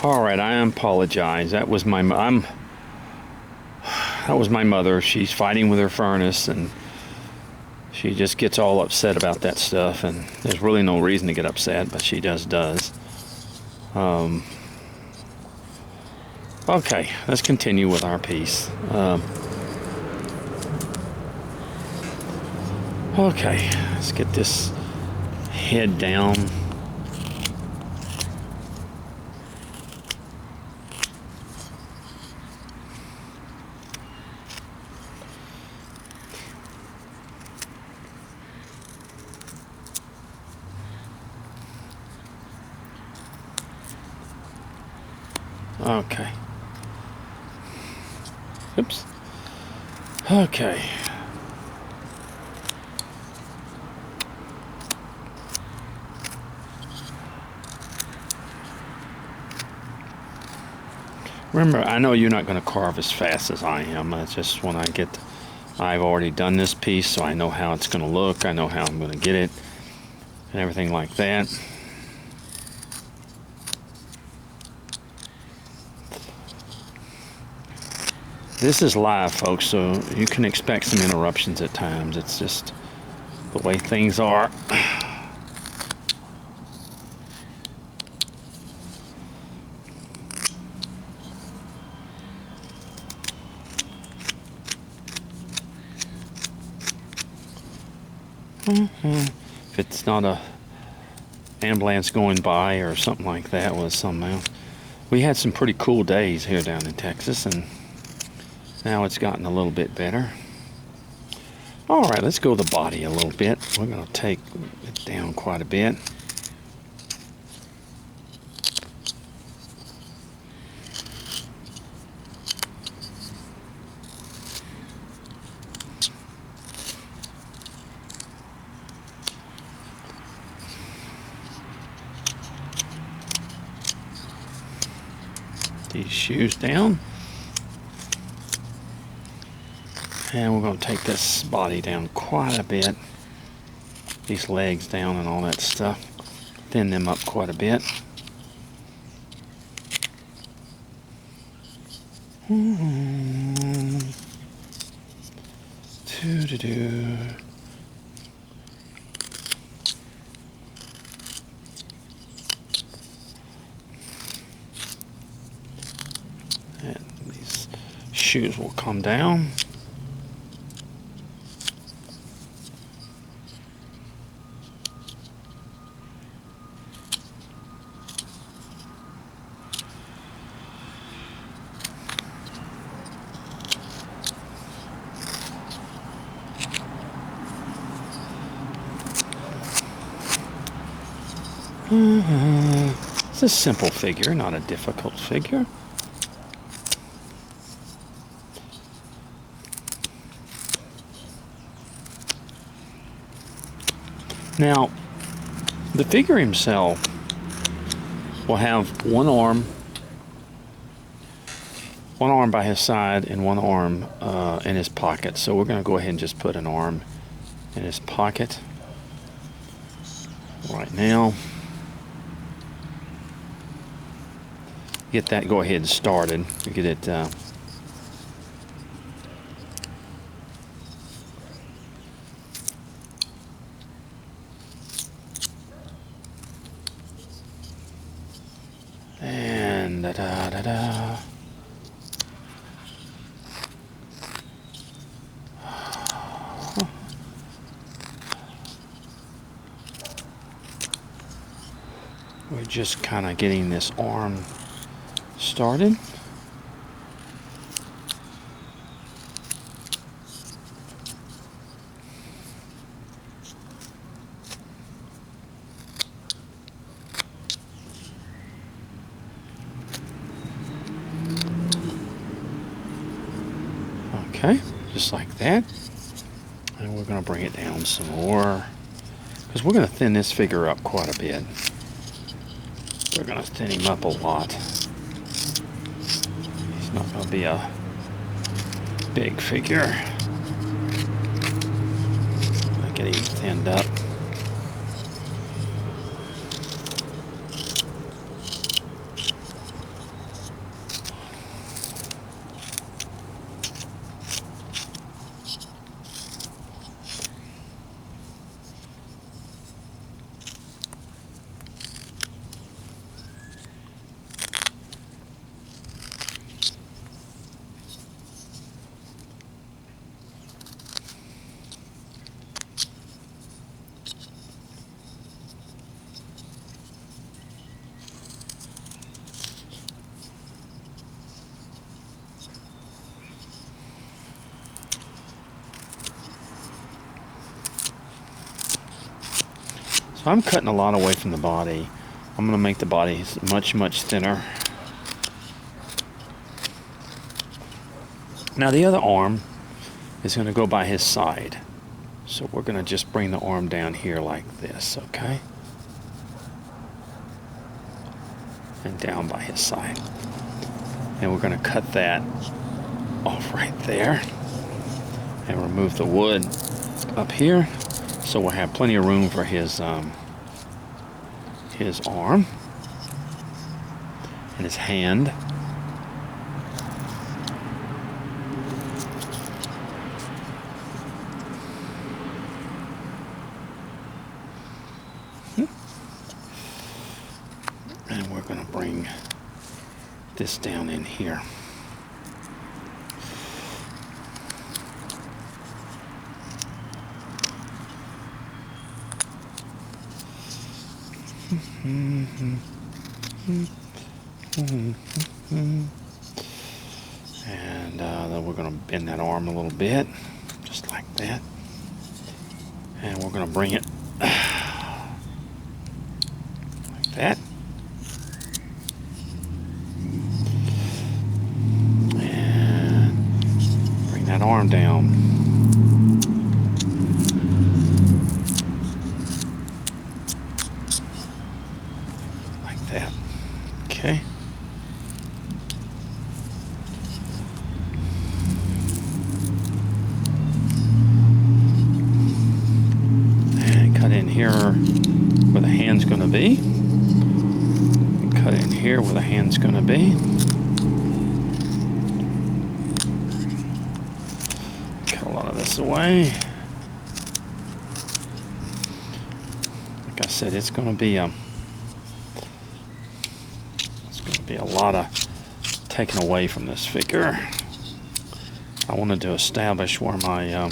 All right, I apologize. That was my mother. She's fighting with her furnace, and she just gets all upset about that stuff. And there's really no reason to get upset, but she just does. Okay, let's continue with our piece. Okay, let's get this head down. Okay. Oops. Okay. Remember, I know you're not going to carve as fast as I am. It's just when I've already done this piece, so I know how it's going to look. I know how I'm going to get it and everything like that. This is live, folks, so you can expect some interruptions at times. It's just the way things are. If it's not a ambulance going by or something like that with something else. We had some pretty cool days here down in Texas, and now it's gotten a little bit better. All right, let's go to the body a little bit. We're going to take it down quite a bit. These shoes down. And we're going to take this body down quite a bit. These legs down and all that stuff. Thin them up quite a bit. Doo-doo-doo. And these shoes will come down. It's a simple figure, not a difficult figure. Now, the figure himself will have one arm by his side and one arm in his pocket. So we're going to go ahead and just put an arm in his pocket right now. Get that go ahead and started. Get it and da-da-da-da. We're just kind of getting this arm started. Okay, just like that. And we're going to bring it down some more because we're going to thin this figure up quite a bit. We're going to thin him up a lot. He's not going to be a big figure. Get him thinned up. So I'm cutting a lot away from the body. I'm going to make the body much, much thinner. Now the other arm is going to go by his side. So we're going to just bring the arm down here like this, okay? And down by his side. And we're going to cut that off right there. And remove the wood up here. So we'll have plenty of room for his arm and his hand. And we're going to bring this down in here. And then we're going to bend that arm a little bit, just like that. And we're going to bring it like that. And bring that arm down. Like that. Okay. And cut in here where the hand's going to be. And cut in here where the hand's going to be. Cut a lot of this away. Like I said, it's going to be a lot of taken away from this figure. I wanted to establish where my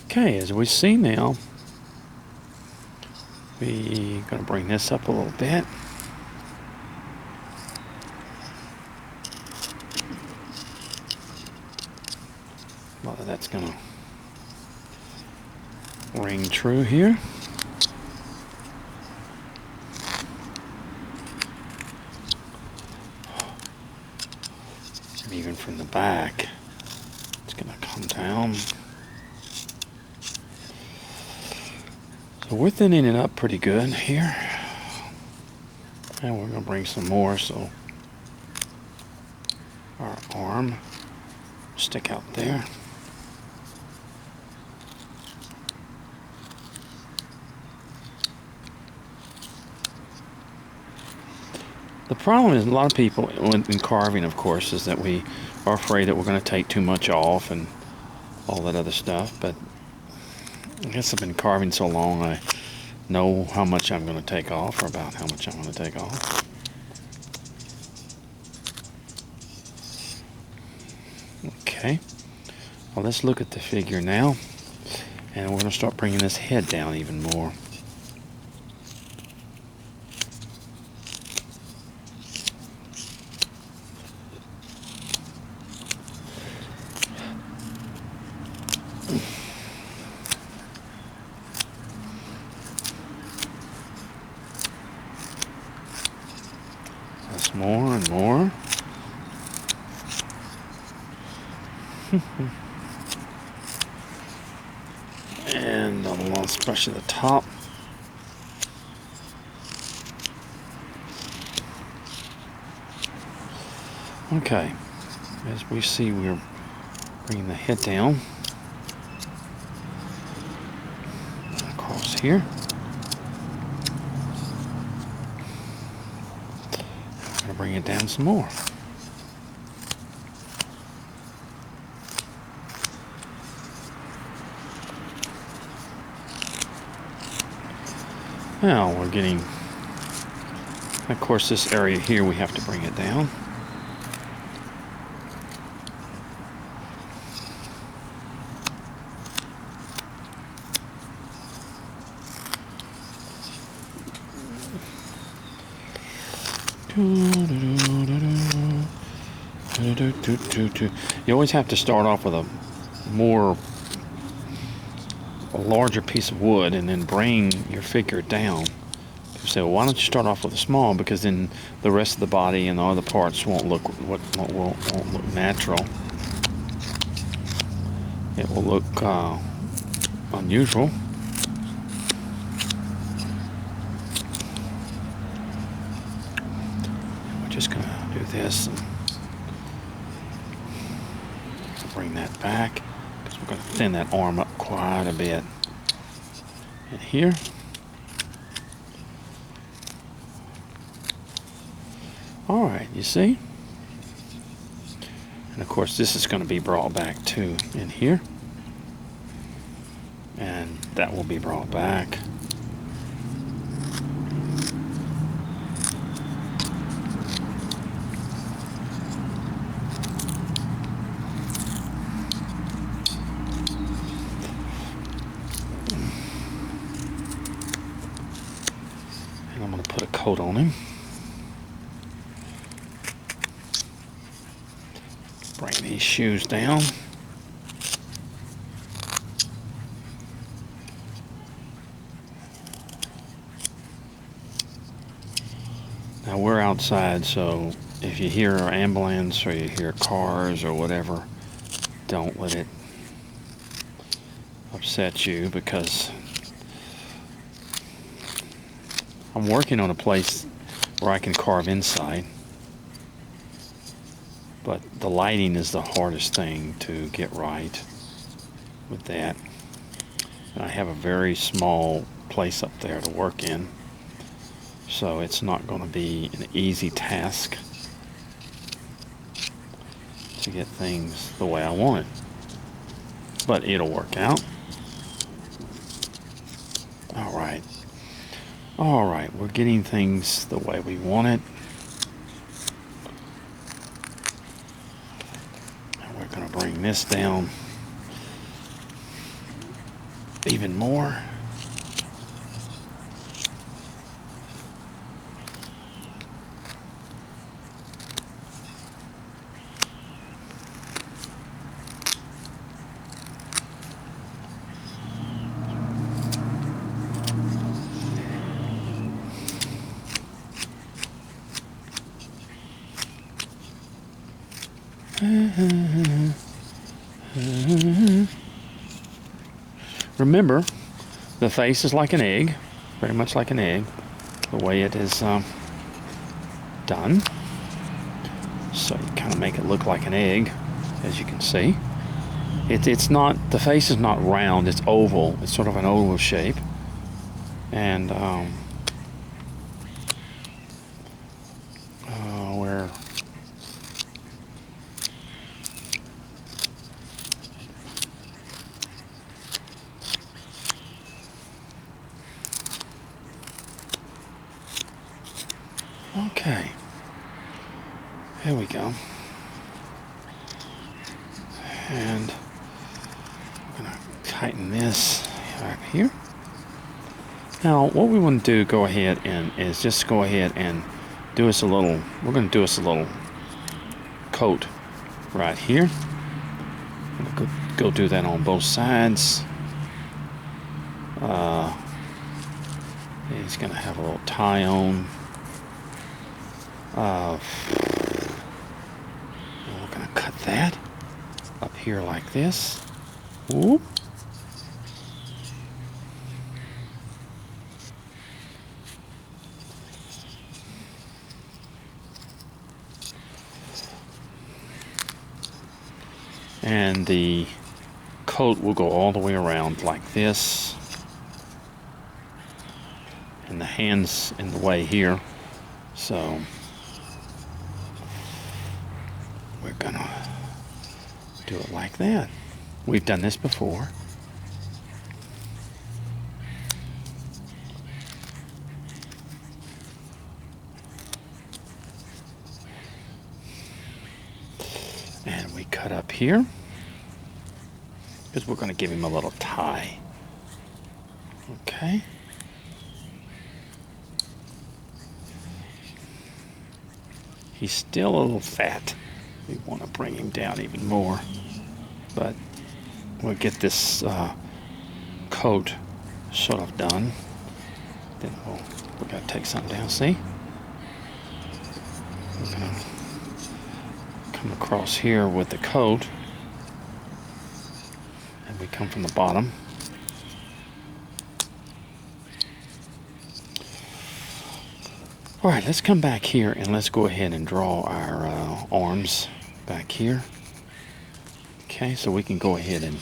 okay, as we see now, we're going to bring this up a little bit. A lot of that's going to ring true here. And even from the back, it's going to come down. So we're thinning it up pretty good here. And we're going to bring some more so our arm stick out there. The problem is a lot of people in carving, of course, is that we are afraid that we're going to take too much off and all that other stuff. But I guess I've been carving so long, I know how much I'm going to take off, or about how much I'm going to take off. Okay. Well, let's look at the figure now. And we're going to start bringing this head down even more. That's more and more. And almost brush at the top. Okay, as we see, we're bringing the head down across here. I'm going to bring it down some more. Now we're getting, of course, this area here we have to bring it down. You always have to start off with a larger piece of wood and then bring your figure down. You say, well, why don't you start off with a small? Because then the rest of the body and the other parts won't look natural. It will look unusual. We're just gonna do this and bring that back because we're gonna thin that arm up quite a bit. And here. All right, you see? And of course this is going to be brought back too in here. And that will be brought back. And I'm going to put a coat on him. Bring these shoes down. Now we're outside, so if you hear an ambulance or you hear cars or whatever, don't let it upset you because I'm working on a place where I can carve inside. But the lighting is the hardest thing to get right with that. And I have a very small place up there to work in. So it's not going to be an easy task to get things the way I want it. But it'll work out. Alright. Alright, we're getting things the way we want it. Going to bring this down even more. Remember, the face is like an egg, very much like an egg, the way it is done. So you kind of make it look like an egg, as you can see. It's not, the face is not round, it's oval. It's sort of an oval shape. And where okay, here we go. And I'm going to tighten this right here. Now, what we want to do, go ahead and is just go ahead and do us a little, we're going to do us a little coat right here. I'm going to go do that on both sides. He's going to have a little tie on. We're going to cut that up here like this. Whoop. And the coat will go all the way around like this. And the hand's in the way here. So we're gonna do it like that. We've done this before. And we cut up here because we're going to give him a little tie. Okay. He's still a little fat. We want to bring him down even more. But we'll get this coat sort of done. Then we got to take something down. See? We're going to come across here with the coat. And we come from the bottom. All right, let's come back here and let's go ahead and draw our arms back here. Okay, so we can go ahead and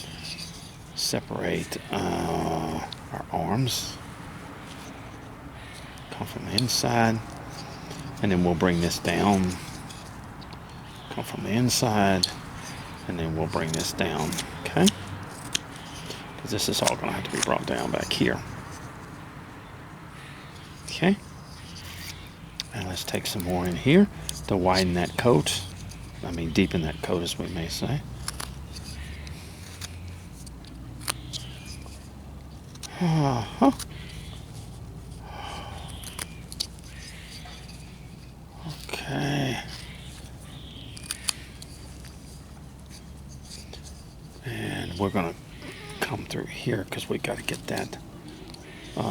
separate our arms. Come from the inside, and then we'll bring this down. Come from the inside, and then we'll bring this down. Okay, because this is all going to have to be brought down back here. Okay. And let's take some more in here to widen that coat. I mean, deepen that coat, as we may say. Uh-huh. Okay. And we're going to come through here because we got to get that. We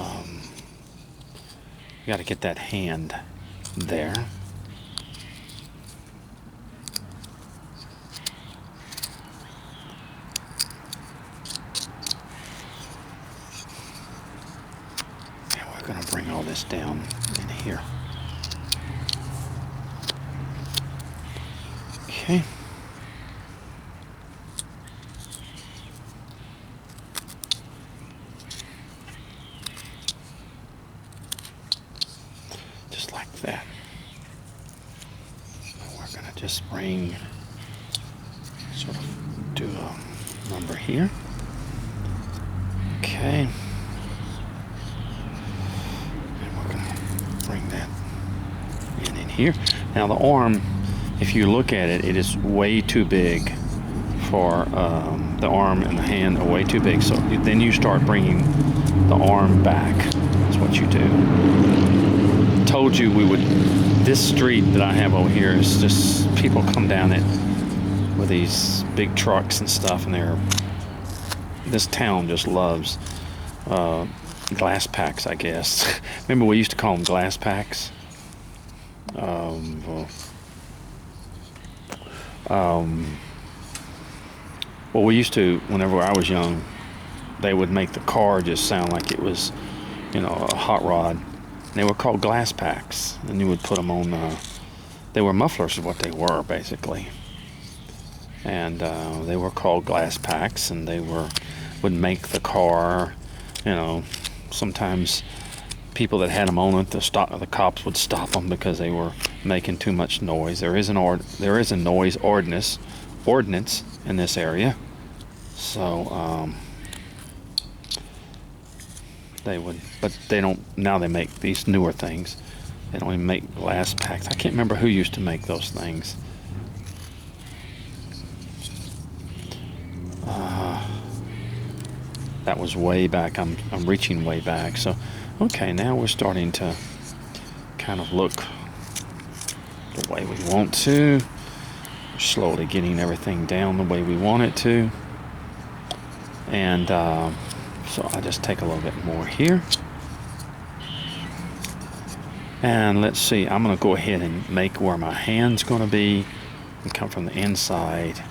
got to get that hand there. And we're going to bring all this down in here. Okay. Just like that. We're going to just bring, sort of do a number here. Okay. And we're going to bring that in here. Now the arm, if you look at it, it is way too big for the arm and the hand are way too big. So then you start bringing the arm back. That's what you do. Told you we would. This street that I have over here is just people come down it with these big trucks and stuff, and this town just loves glass packs, I guess. Remember we used to call them glass packs. Well, we used to, whenever I was young, they would make the car just sound like it was, a hot rod. And they were called glass packs, and you would put them on. They were mufflers, is what they were basically. And they were called glass packs, and they would make the car. Sometimes people that had them on it, the cops would stop them because they were making too much noise. There is a noise ordinance in this area, so they would, but they don't now. They make these newer things. They don't even make glass packs. I can't remember who used to make those things. That was way back. I'm reaching way back. So, okay, now we're starting to kind of look the way we want to. We're slowly getting everything down the way we want it to. And so I'll just take a little bit more here. And let's see, I'm going to go ahead and make where my hand's going to be and come from the inside.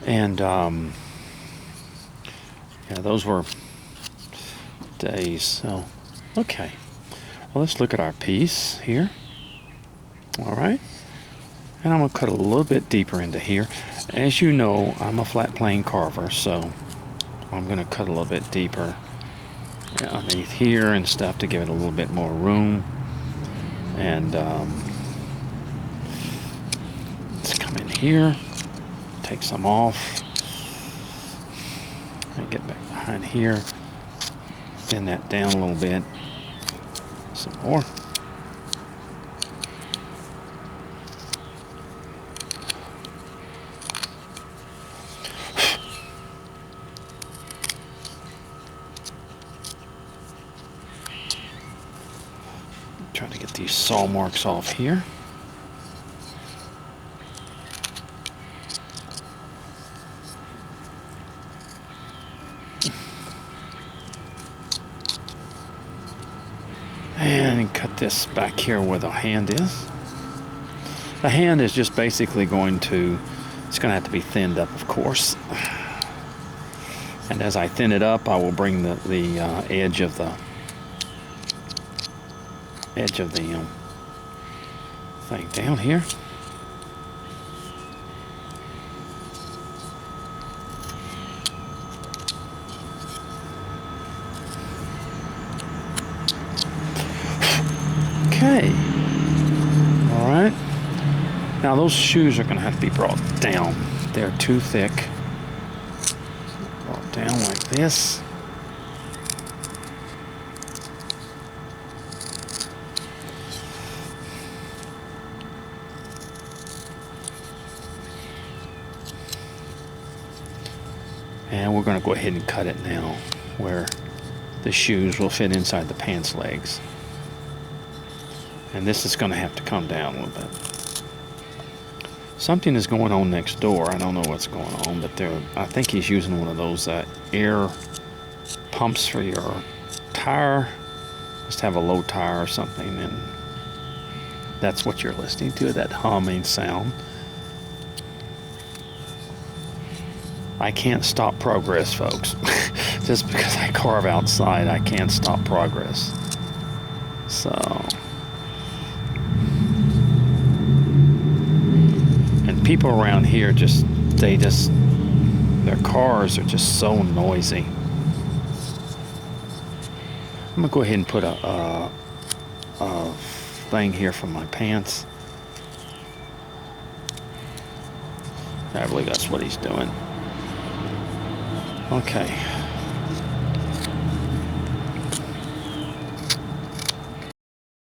And yeah, those were days. So, okay. Well, let's look at our piece here. All right. And I'm going to cut a little bit deeper into here. As you know, I'm a flat plane carver, so I'm going to cut a little bit deeper underneath here and stuff to give it a little bit more room. And let's come in here, take some off, and get back behind here, bend that down a little bit, some more. these saw marks off here. And cut this back here where the hand is. The hand is just basically going to, it's going to have to be thinned up, of course. And as I thin it up, I will bring the edge of the thing down here. Okay. All right. Now those shoes are going to have to be brought down. They're too thick. Brought down like this. And we're going to go ahead and cut it now where the shoes will fit inside the pants legs. And this is going to have to come down a little bit. Something is going on next door. I don't know what's going on, but I think he's using one of those air pumps for your tire. Just have a low tire or something, and that's what you're listening to, that humming sound. I can't stop progress, folks. Just because I carve outside, I can't stop progress. So... people around here their cars are just so noisy. I'm gonna go ahead and put a thing here for my pants. I believe that's what he's doing. Okay.